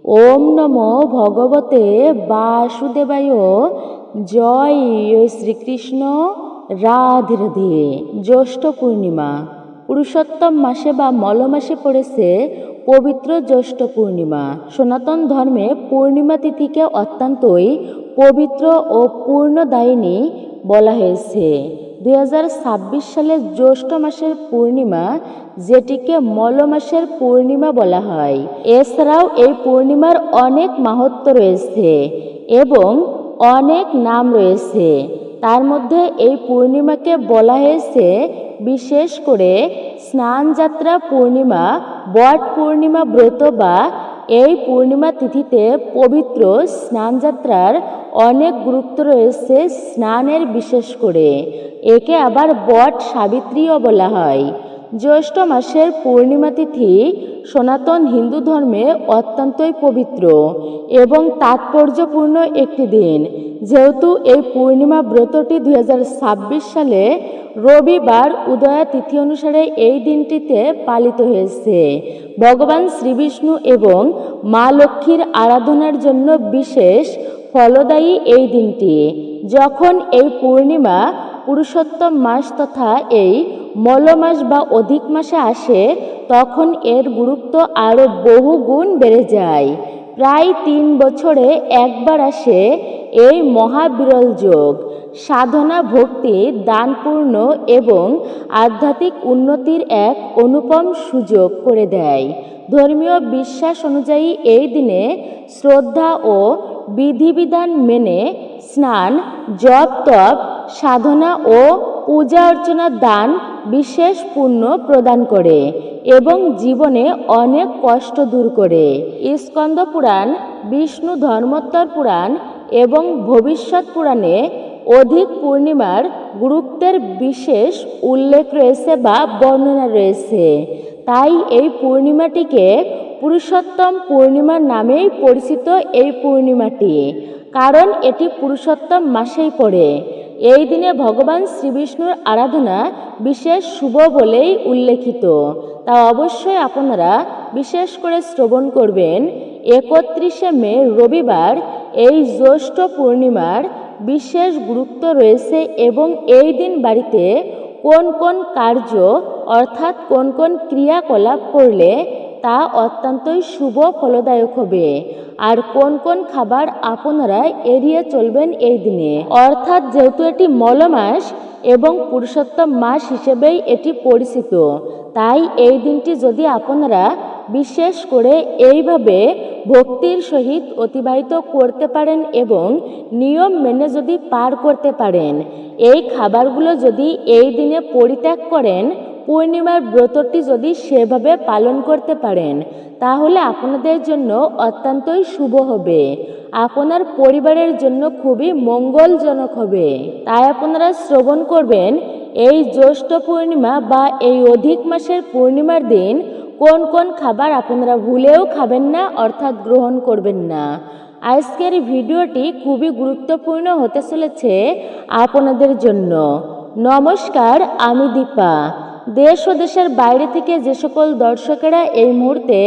ওম নমো ভগবতে বাসুদেবায়। জয় শ্রীকৃষ্ণ। রাধে রাধে। জ্যৈষ্ঠ পূর্ণিমা পুরুষোত্তম মাসে বা মল মাসে পড়েছে পবিত্র জ্যৈষ্ঠ পূর্ণিমা। সনাতন ধর্মে পূর্ণিমা তিথিকে অত্যন্তই পবিত্র ও পূর্ণদায়িনী বলা হয়েছে। 2026 সালের জ্যৈষ্ঠ মাসের পূর্ণিমা, যেটিকে মল মাসের পূর্ণিমা বলা হয়। এছাড়াও এই পূর্ণিমার অনেক মাহাত্ম্য রয়েছে এবং অনেক নাম রয়েছে। তার মধ্যে এই পূর্ণিমাকে বলা হয়েছে বিশেষ করে স্নানযাত্রা পূর্ণিমা, বট পূর্ণিমা ব্রত বা এই পূর্ণিমা তিথিতে পবিত্র স্নানযাত্রার অনেক গুরুত্ব রয়েছে। স্নানের বিশেষ করে একে আবার বট সাবিত্রীও বলা হয়। জ্যৈষ্ঠ মাসের পূর্ণিমা তিথি সনাতন হিন্দু ধর্মে অত্যন্তই পবিত্র এবং তাৎপর্যপূর্ণ একটি দিন। যেহেতু এই পূর্ণিমা ব্রতটি 2026 সালে রবিবার উদয়া তিথি অনুসারে এই দিনটিতে পালিত হয়েছে। ভগবান শ্রীবিষ্ণু এবং মা লক্ষ্মীর আরাধনার জন্য বিশেষ ফলদায়ী এই দিনটি। যখন এই পূর্ণিমা পুরুষোত্তম মাস তথা এই মল মাস বা অধিক মাসে আসে, তখন এর গুরুত্ব আরও বহু গুণ বেড়ে যায়। প্রায় 3 বছরে একবার আসে এই মহাবিরল যোগ। সাধনা, ভক্তি, দানপূর্ণ এবং আধ্যাত্মিক উন্নতির এক অনুপম সুযোগ করে দেয়। ধর্মীয় বিশ্বাস অনুযায়ী এই দিনে শ্রদ্ধা ও বিধিবিধান মেনে স্নান, জপ তপ, সাধনা ও পূজা অর্চনার দান বিশেষ পুণ্য প্রদান করে এবং জীবনে অনেক কষ্ট দূর করে। স্কন্দ পুরাণ, বিষ্ণু ধর্মোত্তর পুরাণ এবং ভবিষ্যৎ পুরাণে অধিক পূর্ণিমার গুরুত্বের বিশেষ উল্লেখ রয়েছে বা বর্ণনা রয়েছে। তাই এই পূর্ণিমাটিকে পুরুষোত্তম পূর্ণিমার নামেই পরিচিত। এই পূর্ণিমাটি কারণ এটি পুরুষোত্তম মাসেই পড়ে। এই দিনে ভগবান শ্রীবিষ্ণুর আরাধনা বিশেষ শুভ বলেই উল্লেখিত। তা অবশ্যই আপনারা বিশেষ করে শ্রবণ করবেন। 31শে মে রবিবার এই জ্যৈষ্ঠ পূর্ণিমার বিশেষ গুরুত্ব রয়েছে এবং এই দিন বাড়িতে কোন কোন কার্য অর্থাৎ কোন কোন ক্রিয়াকলাপ করলে তা অত্যন্তই শুভ ফলদায়ক হবে, আর কোন কোন খাবার আপনারা এড়িয়ে চলবেন এই দিনে। অর্থাৎ যেহেতু এটি মল মাস এবং পুরুষোত্তম মাস হিসেবেই এটি পরিচিত, তাই এই দিনটি যদি আপনারা বিশেষ করে এইভাবে ভক্তির সহিত অতিবাহিত করতে পারেন এবং নিয়ম মেনে যদি পার করতে পারেন, এই খাবারগুলো যদি এই দিনে পরিত্যাগ করেন, পূর্ণিমার ব্রতটি যদি সেভাবে পালন করতে পারেন, তাহলে আপনাদের জন্য অত্যন্তই শুভ হবে, আপনার পরিবারের জন্য খুবই মঙ্গলজনক হবে। তাই আপনারা শ্রবণ করবেন এই জ্যৈষ্ঠ পূর্ণিমা বা এই অধিক মাসের পূর্ণিমার দিন কোন কোন খাবার আপনারা ভুলেও খাবেন না, অর্থাৎ গ্রহণ করবেন না। আজকের ভিডিওটি খুবই গুরুত্বপূর্ণ হতে চলেছে আপনাদের জন্য। নমস্কার, আমি দীপা। দেশ ও দেশের বাইরে থেকে যে সকল দর্শকেরা এই মুহূর্তে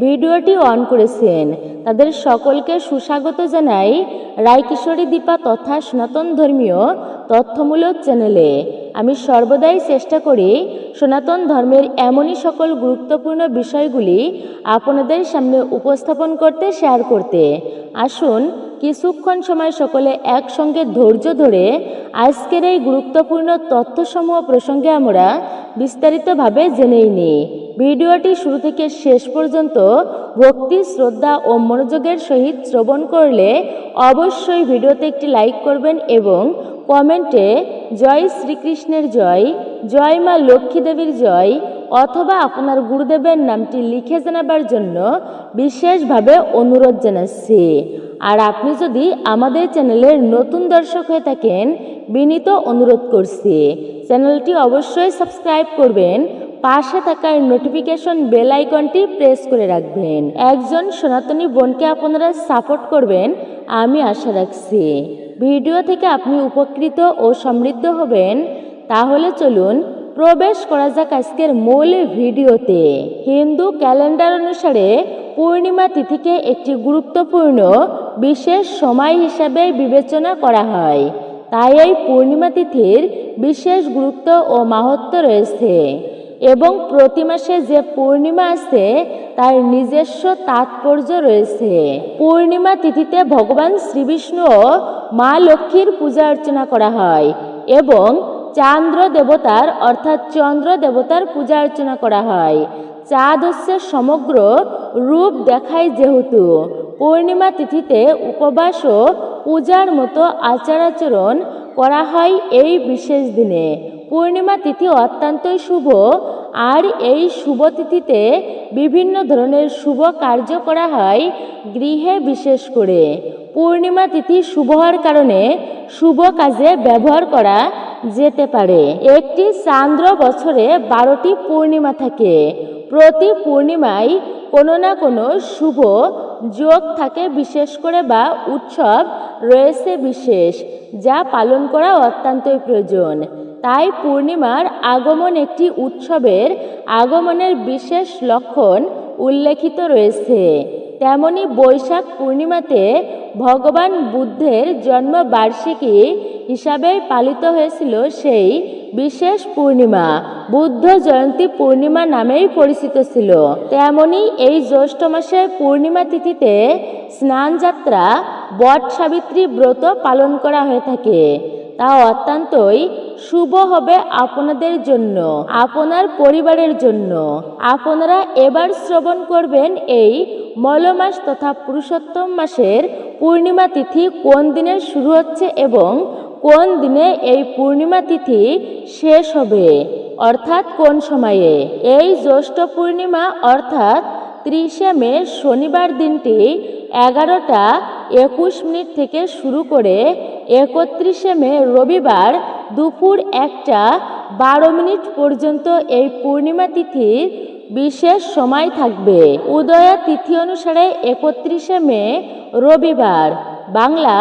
ভিডিওটি অন করেছেন, তাদের সকলকে সুস্বাগত জানাই রায়কিশোরী দীপা তথা সনাতন ধর্মীয় তথ্যমূলক চ্যানেলে। আমি সর্বদাই চেষ্টা করি সনাতন ধর্মের এমনই সকল গুরুত্বপূর্ণ বিষয়গুলি আপনাদের সামনে উপস্থাপন করতে, শেয়ার করতে। আসুন কিছুক্ষণ সময় সকলে একসঙ্গে ধৈর্য ধরে আজকের এই গুরুত্বপূর্ণ তথ্যসমূহ প্রসঙ্গে আমরা বিস্তারিতভাবে জেনেই নিই। ভিডিওটি শুরু থেকে শেষ পর্যন্ত ভক্তি, শ্রদ্ধা ও মনোযোগের সহিত শ্রবণ করলে অবশ্যই ভিডিওতে একটি লাইক করবেন এবং কমেন্টে জয় শ্রীকৃষ্ণের জয়, জয় মা লক্ষ্মী দেবীর জয় অথবা আপনার গুরুদেবের নামটি লিখে জানাবার জন্য বিশেষভাবে অনুরোধ জানাচ্ছি। আর আপনি যদি আমাদের চ্যানেলের নতুন দর্শক হয়ে থাকেন, বিনীত অনুরোধ করছি চ্যানেলটি অবশ্যই সাবস্ক্রাইব করবেন, পাশে থাকা নোটিফিকেশন বেল আইকনটি প্রেস করে রাখবেন। একজন সনাতনী বোনকে আপনারা সাপোর্ট করবেন আমি আশা রাখছি। ভিডিও থেকে আপনি উপকৃত ও সমৃদ্ধ হবেন। তাহলে চলুন প্রবেশ করা যাক আজকের মূল ভিডিওতে। হিন্দু ক্যালেন্ডার অনুসারে পূর্ণিমা তিথিকে একটি গুরুত্বপূর্ণ বিশেষ সময় হিসাবে বিবেচনা করা হয়। তাই এই পূর্ণিমা তিথির বিশেষ গুরুত্ব ও মাহাত্ম্য রয়েছে এবং প্রতি মাসে যে পূর্ণিমা আছে তার নিজস্ব তাৎপর্য রয়েছে। পূর্ণিমা তিথিতে ভগবান শ্রীবিষ্ণু ও মা লক্ষ্মীর পূজা অর্চনা করা হয় এবং চান্দ্র দেবতার অর্থাৎ চন্দ্র দেবতার পূজা অর্চনা করা হয়। চাঁদ হচ্ছে সমগ্র রূপ দেখায়, যেহেতু পূর্ণিমা তিথিতে উপবাস ও পূজার মতো আচার আচরণ করা হয় এই বিশেষ দিনে। পূর্ণিমা তিথি অত্যন্তই শুভ, আর এই শুভ তিথিতে বিভিন্ন ধরনের শুভ কার্য করা হয় গৃহে। বিশেষ করে পূর্ণিমা তিথি শুভ হওয়ার কারণে শুভ কাজে ব্যবহার করা যেতে পারে। একটি চান্দ্র বছরে 12টি পূর্ণিমা থাকে। প্রতি পূর্ণিমায় কোনো না কোনো শুভ যোগ থাকে বিশেষ করে, বা উৎসব রয়েছে বিশেষ, যা পালন করা অত্যন্তই প্রয়োজন। তাই পূর্ণিমার আগমন একটি উৎসবের আগমনের বিশেষ লক্ষণ উল্লেখিত রয়েছে। তেমনি বৈশাখ পূর্ণিমাতে ভগবান বুদ্ধের জন্মবার্ষিকী হিসাবে পালিত হয়েছিল সেই বিশেষ পূর্ণিমা বুদ্ধ জয়ন্তী পূর্ণিমা নামেই পরিচিত ছিল। তেমনি এই জ্যৈষ্ঠ মাসে পূর্ণিমা তিথিতে স্নান যাত্রা, বট সাবিত্রী ব্রত পালন করা হয়ে থাকে। তা অত্যন্তই শুভ হবে আপনাদের জন্য, আপনার পরিবারের জন্য। আপনারা এবার শ্রবণ করবেন এই মলমাস তথা পুরুষোত্তম মাসের পূর্ণিমা তিথি কোন দিনে শুরু হচ্ছে এবং কোন দিনে এই পূর্ণিমা তিথি শেষ হবে, অর্থাৎ কোন সময়ে। এই জ্যৈষ্ঠ পূর্ণিমা অর্থাৎ 30শে মে শনিবার দিনটি 11টা 21 মিনিট থেকে শুরু করে 31শে মে রবিবার দুপুর 1টা 12 মিনিট পর্যন্ত এই পূর্ণিমা তিথির বিশেষ সময় থাকবে। উদয়া তিথি অনুসারে 31শে মে রবিবার, বাংলা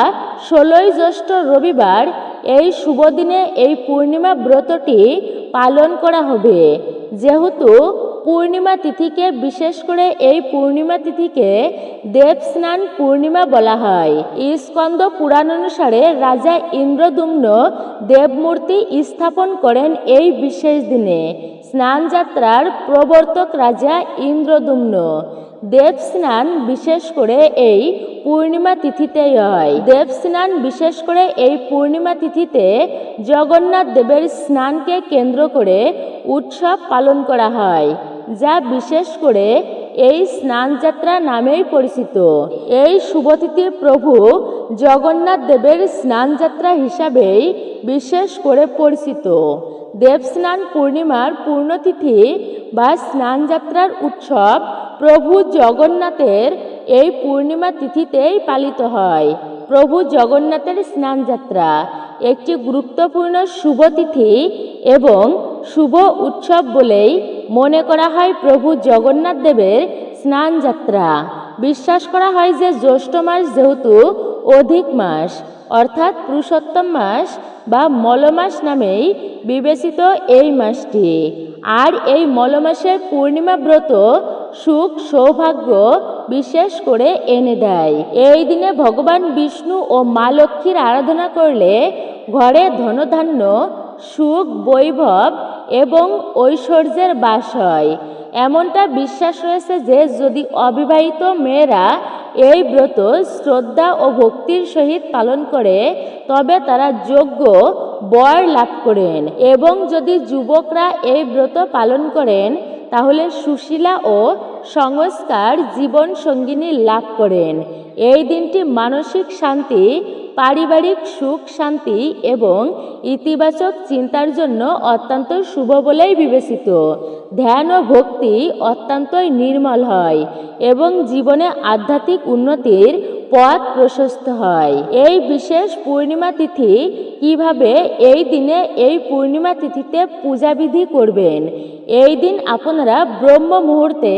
16ই জ্যৈষ্ঠ রবিবার, এই শুভ দিনে এই পূর্ণিমা ব্রতটি পালন করা হবে। যেহেতু পূর্ণিমা তিথিকে, বিশেষ করে এই পূর্ণিমা তিথিকে দেবস্নান পূর্ণিমা বলা হয়। স্কন্দ পুরাণ অনুসারে রাজা ইন্দ্রদুম্ন দেবমূর্তি স্থাপন করেন এই বিশেষ দিনে। স্নান যাত্রার প্রবর্তক রাজা ইন্দ্রদুম্ন। দেবস্নান বিশেষ করে এই পূর্ণিমা তিথিতেই হয়। দেবস্নান বিশেষ করে এই পূর্ণিমা তিথিতে জগন্নাথ দেবের স্নানকে কেন্দ্র করে উৎসব পালন করা হয়, যা বিশেষ করে এই স্নান যাত্রা নামেই পরিচিত। এই শুভতিথি প্রভু জগন্নাথ দেবের স্নান যাত্রা হিসাবেই বিশেষ করে পরিচিত। দেবস্নান পূর্ণিমার পূর্ণতিথি বা স্নান যাত্রার উৎসব প্রভু জগন্নাথের এই পূর্ণিমা তিথিতেই পালিত হয়। প্রভু জগন্নাথের স্নান যাত্রা একটি গুরুত্বপূর্ণ শুভ তিথি এবং শুভ উৎসব বলেই মনে করা হয় প্রভু জগন্নাথ দেবের স্নান যাত্রা। বিশ্বাস করা হয় যে জ্যৈষ্ঠ মাস যেহেতু অধিক মাস, অর্থাৎ পুরুষোত্তম মাস বা মলমাস নামেই বিবেচিত এই মাসটি। আর এই মলমাসের পূর্ণিমা ব্রত সুখ সৌভাগ্য বিশেষ করে এনে দেয়। এই দিনে ভগবান বিষ্ণু ও মা লক্ষ্মীর আরাধনা করলে ঘরে ধনধান্য, সুখ, বৈভব এবং ঐশ্বর্যের বাস হয়। এমনটা বিশ্বাস রয়েছে যে যদি অবিবাহিত মেয়েরা এই ব্রত শ্রদ্ধা ও ভক্তির সহিত পালন করে তবে তারা যোগ্য বর লাভ করেন, এবং যদি যুবকরা এই ব্রত পালন করেন তাহলে সুশীলা ও সংস্কার জীবন সঙ্গিনী লাভ করেন। এই দিনটি মানসিক শান্তি, পারিবারিক সুখ শান্তি এবং ইতিবাচক চিন্তার জন্য অত্যন্ত শুভ বলেই বিবেচিত। ধ্যান ও ভক্তি অত্যন্তই নির্মল হয় এবং জীবনে আধ্যাত্মিক উন্নতির পথ প্রশস্ত হয়। এই বিশেষ পূর্ণিমা তিথি কিভাবে এই দিনে এই পূর্ণিমা তিথিতে পূজাবিধি করবেন। এই দিন আপনারা ব্রহ্ম মুহূর্তে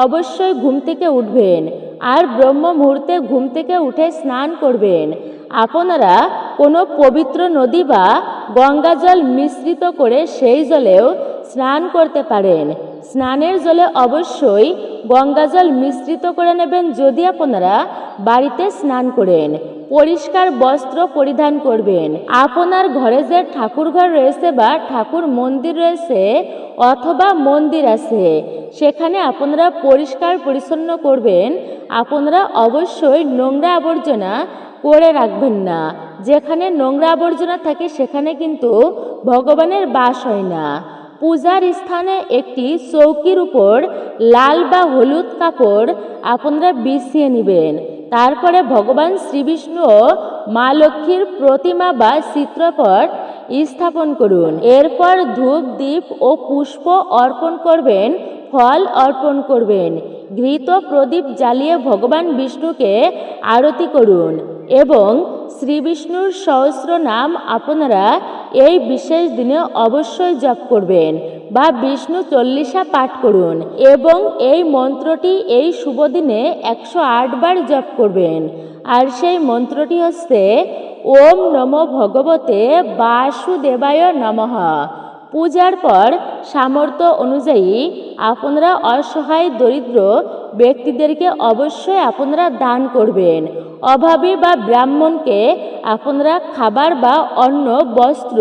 অবশ্যই ঘুম থেকে উঠবেন, আর ব্রহ্ম মুহূর্তে ঘুম থেকে উঠে স্নান করবেন। আপনারা কোনো পবিত্র নদী বা গঙ্গা জল মিশ্রিত করে সেই জলেও স্নান করতে পারেন। স্নানের জলে অবশ্যই গঙ্গাজল মিশ্রিত করে নেবেন যদি আপনারা বাড়িতে স্নান করেন। পরিষ্কার বস্ত্র পরিধান করবেন। আপনার ঘরে যে ঠাকুর ঘর রয়েছে বা ঠাকুর মন্দির রয়েছে অথবা মন্দির আছে, সেখানে আপনারা পরিষ্কার পরিচ্ছন্ন করবেন। আপনারা অবশ্যই নোংরা আবর্জনা করে রাখবেন না। যেখানে নোংরা আবর্জনা থাকে সেখানে কিন্তু ভগবানের বাস হয় না। পূজার স্থানে একটি চৌকির উপর লাল বা হলুদ কাপড় আপনারা বিছিয়ে নেবেন। তারপরে ভগবান শ্রীবিষ্ণু ও মা লক্ষ্মীর প্রতিমা বা চিত্রপট স্থাপন করুন। এরপর ধূপ দীপ ও পুষ্প অর্পণ করবেন, ফল অর্পণ করবেন। ঘৃত প্রদীপ জ্বালিয়ে ভগবান বিষ্ণুকে আরতি করুন এবং শ্রীবিষ্ণুর সহস্র নাম আপনারা এই বিশেষ দিনে অবশ্যই জপ করবেন বা বিষ্ণু চল্লিশা পাঠ করুন এবং এই মন্ত্রটি এই শুভ দিনে 108 বার জপ করবেন। আর সেই মন্ত্রটি হচ্ছে ওম নমো ভগবতে বাসুদেবায় নমঃ। পূজার পর সামর্থ্য অনুযায়ী আপনারা অসহায় দরিদ্র ব্যক্তিদেরকে অবশ্যই আপনারা দান করবেন। অভাবী বা ব্রাহ্মণকে আপনারা খাবার বা অন্ন, বস্ত্র,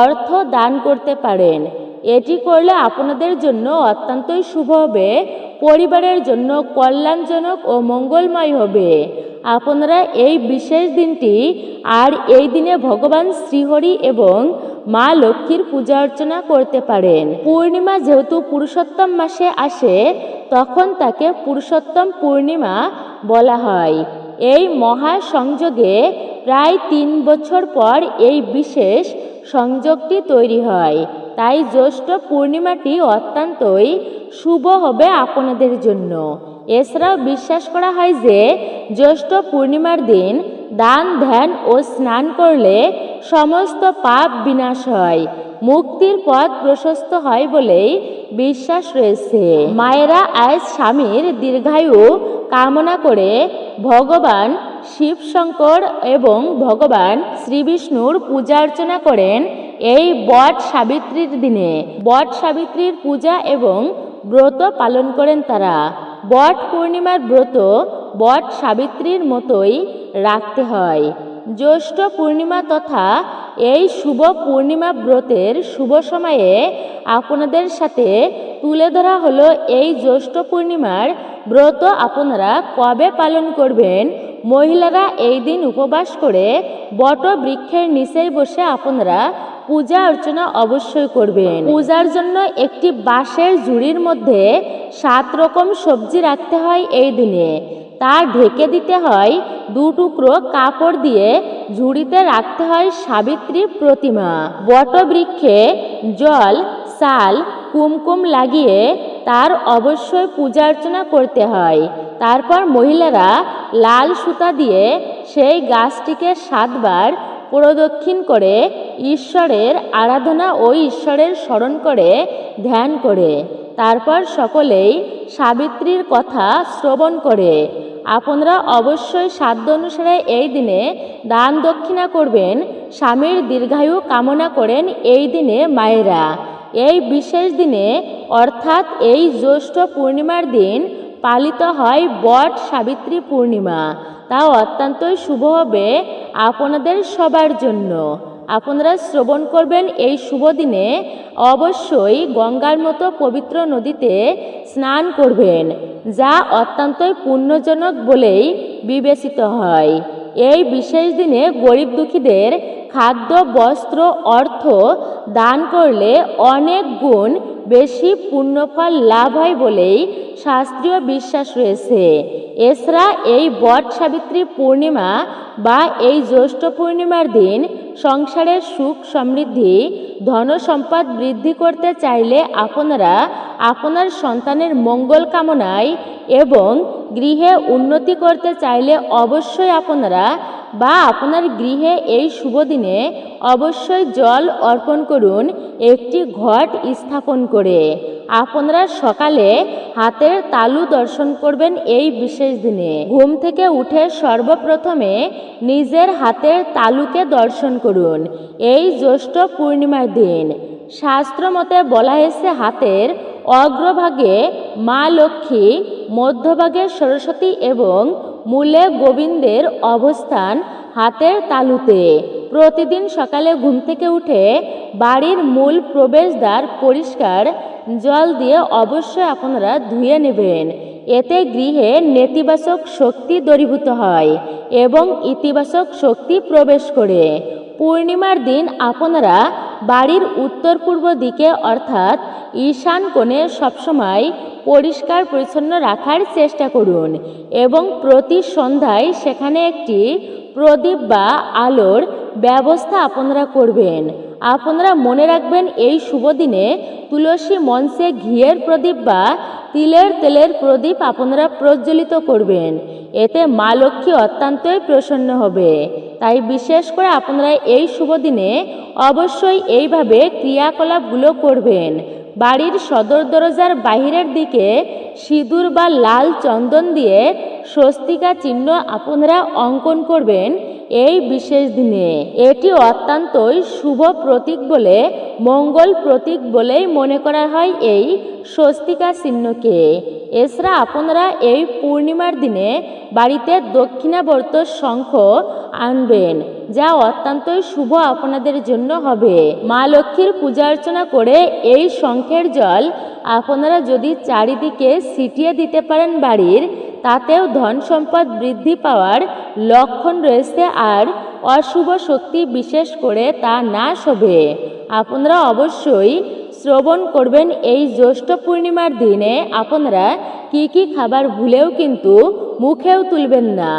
অর্থ দান করতে পারেন। এটি করলে আপনাদের জন্য অত্যন্তই শুভ হবে, পরিবারের জন্য কল্যাণজনক ও মঙ্গলময় হবে। আপনারা এই বিশেষ দিনটি আর এই দিনে ভগবান শ্রীহরি এবং মা লক্ষ্মীর পূজা অর্চনা করতে পারেন। পূর্ণিমা যেহেতু পুরুষোত্তম মাসে আসে, তখন তাকে পুরুষোত্তম পূর্ণিমা বলা হয়। এই মহা সংযোগে প্রায় 3 বছর পর এই বিশেষ সংযোগটি তৈরি হয়। তাই জ্যৈষ্ঠ পূর্ণিমাটি অত্যন্তই শুভ হবে আপনাদের জন্য। এছাড়াও বিশ্বাস করা হয় যে জ্যৈষ্ঠ পূর্ণিমার দিন দান ধ্যান ও স্নান করলে সমস্ত পাপ বিনাশ হয়, মুক্তির পথ প্রশস্ত হয় বলেই বিশ্বাস রয়েছে। মায়েরা আজ স্বামীর দীর্ঘায়ু কামনা করে ভগবান শিব শঙ্কর এবং ভগবান শ্রীবিষ্ণুর পূজা অর্চনা করেন এই বট সাবিত্রীর দিনে। বট সাবিত্রীর পূজা এবং ব্রত পালন করেন তারা। বট পূর্ণিমার ব্রত বট সাবিত্রীর মতোই রাখতে হয়। জ্যৈষ্ঠ পূর্ণিমা তথা এই শুভ পূর্ণিমা ব্রতের শুভ সময়ে আপনাদের সাথে তুলে ধরা হলো এই জ্যৈষ্ঠ পূর্ণিমার ব্রত আপনারা কবে পালন করবেন। মহিলারা এই দিন উপবাস করে বট বৃক্ষের নিচেই বসে আপনারা পূজা অর্চনা অবশ্যই করবেন। পূজার জন্য একটি বাঁশের ঝুড়ির মধ্যে 7 রকম সবজি রাখতে হয় এই দিনে। তা ঢেকে দিতে হয় 2 টুকরো কাপড় দিয়ে। ঝুড়িতে রাখতে হয় সাবিত্রী প্রতিমা। বটবৃক্ষে জল, চাল, কুমকুম লাগিয়ে তার অবশ্যই পূজা অর্চনা করতে হয়। তারপর মহিলারা লাল সুতা দিয়ে সেই গাছটিকে 7 বার প্রদক্ষিণ করে ঈশ্বরের আরাধনা ও ঈশ্বরের স্মরণ করে ধ্যান করে তারপর সকলেই সাবিত্রীর কথা শ্রবণ করে। আপনারা অবশ্যই সাধ্য অনুসারে এই দিনে দান দক্ষিণা করবেন। স্বামীর দীর্ঘায়ু কামনা করেন এই দিনে মায়েরা। এই বিশেষ দিনে অর্থাৎ এই জ্যৈষ্ঠ পূর্ণিমার দিন পালিত হয় বট সাবিত্রী পূর্ণিমা। তা অত্যন্তই শুভ হবে আপনাদের সবার জন্য। আপনারা শ্রবণ করবেন এই শুভ দিনে অবশ্যই গঙ্গার মতো পবিত্র নদীতে স্নান করবেন, যা অত্যন্তই পুণ্যজনক বলেই বিবেচিত হয়। এই বিশেষ দিনে গরিব দুঃখীদের খাদ্য, বস্ত্র, অর্থ দান করলে অনেক গুণ বেশি পুণ্যফল লাভ হয় বলেই শাস্ত্রীয় বিশ্বাস রয়েছে। এছাড়া এই বট সাবিত্রী পূর্ণিমা বা এই জ্যৈষ্ঠ পূর্ণিমার দিন সংসারের সুখ সমৃদ্ধি, ধন সম্পদ বৃদ্ধি করতে চাইলে আপনারা আপনার সন্তানের মঙ্গল কামনায় এবং গৃহে উন্নতি করতে চাইলে অবশ্যই আপনারা বা আপনার গৃহে এই শুভ দিনে অবশ্যই জল অর্পণ করুন একটি ঘট স্থাপন করে। আপনারা সকালে হাতের তালু দর্শন করবেন এই বিশেষ দিনে। ঘুম থেকে উঠে সর্বপ্রথমে নিজের হাতের তালুকে দর্শন করুন এই জ্যৈষ্ঠ পূর্ণিমার দিন। শাস্ত্র মতে বলা হয়েছে হাতের অগ্রভাগে মা লক্ষ্মী, মধ্যভাগে সরস্বতী এবং মূলে গোবিন্দের অবস্থান হাতের তালুতে। প্রতিদিন সকালে ঘুম থেকে উঠে বাড়ির মূল প্রবেশদ্বার পরিষ্কার জল দিয়ে অবশ্যই আপনারা ধুয়ে নেবেন। এতে গৃহে নেতিবাচক শক্তি দূরীভূত হয় এবং ইতিবাচক শক্তি প্রবেশ করে। পূর্ণিমার দিন আপনারা বাড়ির উত্তর পূর্ব দিকে অর্থাৎ ঈশান কোণে সবসময় পরিষ্কার পরিচ্ছন্ন রাখার চেষ্টা করুন এবং প্রতি সন্ধ্যায় সেখানে একটি প্রদীপ বা আলোর ব্যবস্থা আপনারা করবেন। আপনারা মনে রাখবেন, এই শুভ দিনে তুলসী মঞ্চে ঘিয়ের প্রদীপ বা তিলের তেলের প্রদীপ আপনারা প্রজ্বলিত করবেন। এতে মা লক্ষ্মী অত্যন্তই প্রসন্ন হবে। তাই বিশেষ করে আপনারা এই শুভ দিনে অবশ্যই এইভাবে ক্রিয়াকলাপগুলো করবেন। বাড়ির সদর দরজার বাহিরের দিকে সিঁদুর বা লাল চন্দন দিয়ে স্বস্তিকা চিহ্ন আপনারা অঙ্কন করবেন এই বিশেষ দিনে। এটি অত্যন্তই শুভ প্রতীক বলে, মঙ্গল প্রতীক বলেই মনে করা হয় এই স্বস্তিকা চিহ্নকে। এছাড়া আপনারা এই পূর্ণিমার দিনে বাড়িতে দক্ষিণাবর্ত শঙ্খ আনবেন, যা অত্যন্তই শুভ আপনাদের জন্য হবে। মা লক্ষ্মীর পূজা অর্চনা করে এই শঙ্খের জল আপনারা যদি চারিদিকে ছিটিয়ে দিতে পারেন বাড়ির, তাতেও ধন সম্পদ বৃদ্ধি পাওয়ার লক্ষণ রয়েছে আর অশুভ শক্তি বিশেষ করে তা নাশ হবে। আপনারা অবশ্যই শ্রবণ করবেন এই জ্যৈষ্ঠ পূর্ণিমার দিনে আপনারা কি কি খাবার ভুলেও কিন্তু মুখেও তুলবেন না।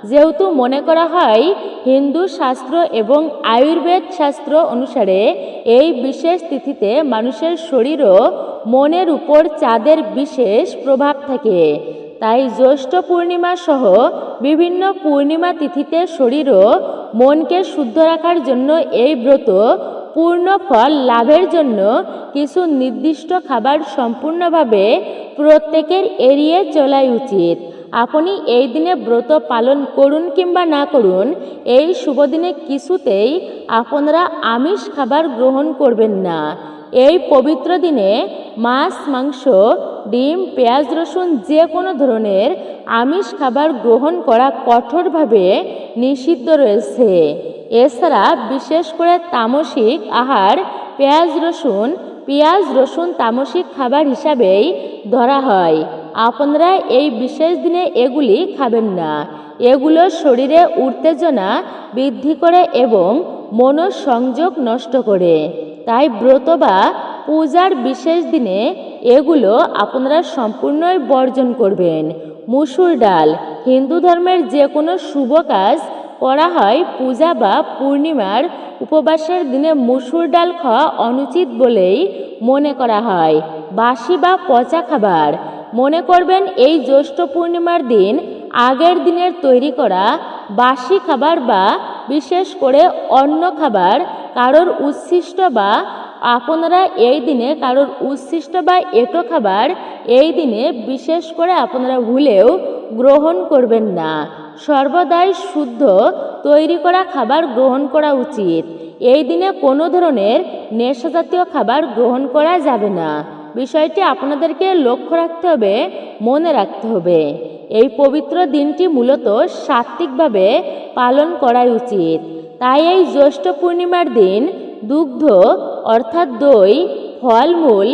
যেহেতু মনে করা হয় হিন্দু শাস্ত্র এবং আয়ুর্বেদ শাস্ত্র অনুসারে এই বিশেষ তিথিতে মানুষের শরীর ও মনের উপর চাঁদের বিশেষ প্রভাব থাকে। তাই জ্যৈষ্ঠ পূর্ণিমা সহ বিভিন্ন পূর্ণিমা তিথিতে শরীর ও মনকে শুদ্ধ রাখার জন্য এই ব্রত পূর্ণ ফল লাভের জন্য কিছু নির্দিষ্ট খাবার সম্পূর্ণভাবে প্রত্যেকের এড়িয়ে চলাই উচিত। আপনি এই দিনে ব্রত পালন করুন কিংবা না করুন, এই শুভ দিনে কিছুতেই আপনারা আমিষ খাবার গ্রহণ করবেন না। এই পবিত্র দিনে মাছ, মাংস, ডিম, পেঁয়াজ, রসুন যে কোনো ধরনের আমিষ খাবার গ্রহণ করা কঠোরভাবে নিষিদ্ধ রয়েছে। এছাড়া বিশেষ করে তামসিক আহার পেঁয়াজ রসুন তামসিক খাবার হিসাবেই ধরা হয়। আপনারা এই বিশেষ দিনে এগুলি খাবেন না। এগুলো শরীরে উত্তেজনা বৃদ্ধি করে এবং মনোসংযোগ নষ্ট করে। তাই ব্রত বা পূজার বিশেষ দিনে এগুলো আপনারা সম্পূর্ণই বর্জন করবেন। মুসুর ডাল, হিন্দু ধর্মের যে কোনো শুভ কাজ করা হয় পূজা বা পূর্ণিমার উপবাসের দিনে মুসুর ডাল খাওয়া অনুচিত বলেই মনে করা হয়। বাসি বা পচা খাবার, মনে করবেন এই জ্যৈষ্ঠ পূর্ণিমার দিন আগের দিনের তৈরি করা বাসি খাবার বা বিশেষ করে অন্য খাবার কারোর উচ্ছিষ্ট বা আপনারা এই দিনে কারোর উচ্ছিষ্ট বা এঁটো খাবার এই দিনে বিশেষ করে আপনারা ভুলেও গ্রহণ করবেন না। সর্বদাই শুদ্ধ তৈরি করা খাবার গ্রহণ করা উচিত। এই দিনে কোনো ধরনের নেশাজাতীয় খাবার গ্রহণ করা যাবে না। বিষয়টি আপনাদেরকে লক্ষ্য রাখতে হবে, মনে রাখতে হবে। এই পবিত্র দিনটি মূলত সাত্ত্বিকভাবে পালন করা উচিত। তাই এই জ্যৈষ্ঠ পূর্ণিমার দিন দুগ্ধ অর্থাৎ দই, ফলমূল,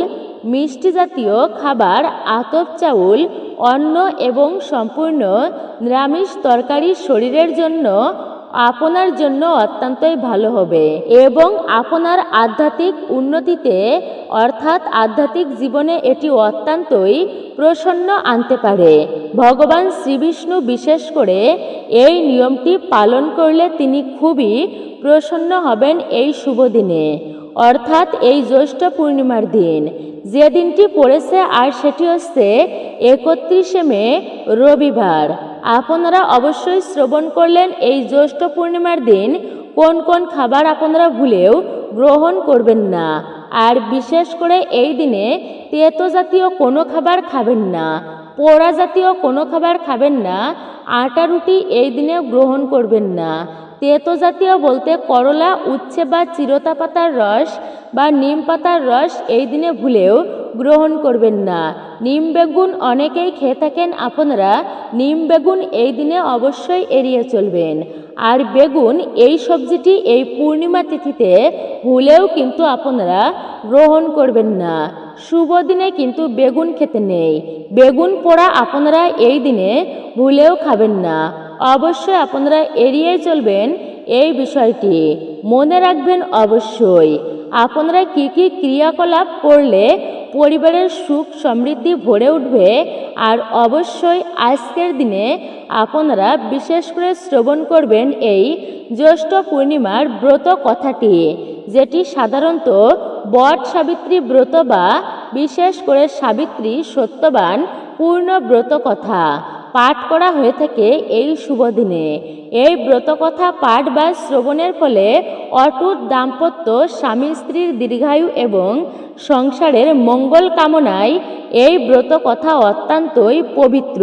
মিষ্টি জাতীয় খাবার, আতপ চাউল, অন্ন এবং সম্পূর্ণ নিরামিষ তরকারি শরীরের জন্য আপনার জন্য অত্যন্তই ভালো হবে এবং আপনার আধ্যাত্মিক উন্নতিতে অর্থাৎ আধ্যাত্মিক জীবনে এটি অত্যন্তই প্রসন্ন আনতে পারে। ভগবান শ্রীবিষ্ণু বিশেষ করে এই নিয়মটি পালন করলে তিনি খুবই প্রসন্ন হবেন এই শুভ দিনে, অর্থাৎ এই জ্যৈষ্ঠ পূর্ণিমার দিন। যে দিনটি পড়েছে আর সেটি হচ্ছে 31শে মে, রবিবার। আপনারা অবশ্যই শ্রবণ করলেন এই জ্যৈষ্ঠ পূর্ণিমার দিন কোন কোন খাবার আপনারা ভুলেও গ্রহণ করবেন না। আর বিশেষ করে এই দিনে তেতো জাতীয় কোনো খাবার খাবেন না, পোড়া জাতীয় কোনো খাবার খাবেন না, আটা রুটি এই দিনে গ্রহণ করবেন না। তেতো জাতীয় বলতে করলা, উচ্ছে বা চিরতা পাতার রস বা নিম পাতার রস এই দিনে ভুলেও গ্রহণ করবেন না। নিম বেগুন অনেকেই খেয়ে থাকেন, আপনারা নিম বেগুন এই দিনে অবশ্যই এড়িয়ে চলবেন। আর বেগুন এই সবজিটি এই পূর্ণিমা তিথিতে ভুলেও কিন্তু আপনারা গ্রহণ করবেন না। শুভ দিনে কিন্তু বেগুন খেতে নেই। বেগুন পোড়া আপনারা এই দিনে ভুলেও খাবেন না। অবশ্যই আপনারা এড়িয়ে চলবেন এই বিষয়টি। মনে রাখবেন অবশ্যই আপনারা কি কি ক্রিয়াকলাপ করলে পরিবারের সুখ সমৃদ্ধি ভরে উঠবে। আর অবশ্যই আজকের দিনে আপনারা বিশেষ করে শ্রবণ করবেন এই জ্যৈষ্ঠ পূর্ণিমার ব্রত কথাটি, যেটি সাধারণত বট সাবিত্রী ব্রত বা বিশেষ করে সাবিত্রী সত্যবান পূর্ণ ব্রত কথা পাঠ করা হয়ে থাকে এই শুভ দিনে। এই ব্রতকথা পাঠ বা শ্রবণের ফলে অটুট দাম্পত্য, স্বামী স্ত্রীর দীর্ঘায়ু এবং সংসারের মঙ্গল কামনায় এই ব্রতকথা অত্যন্তই পবিত্র।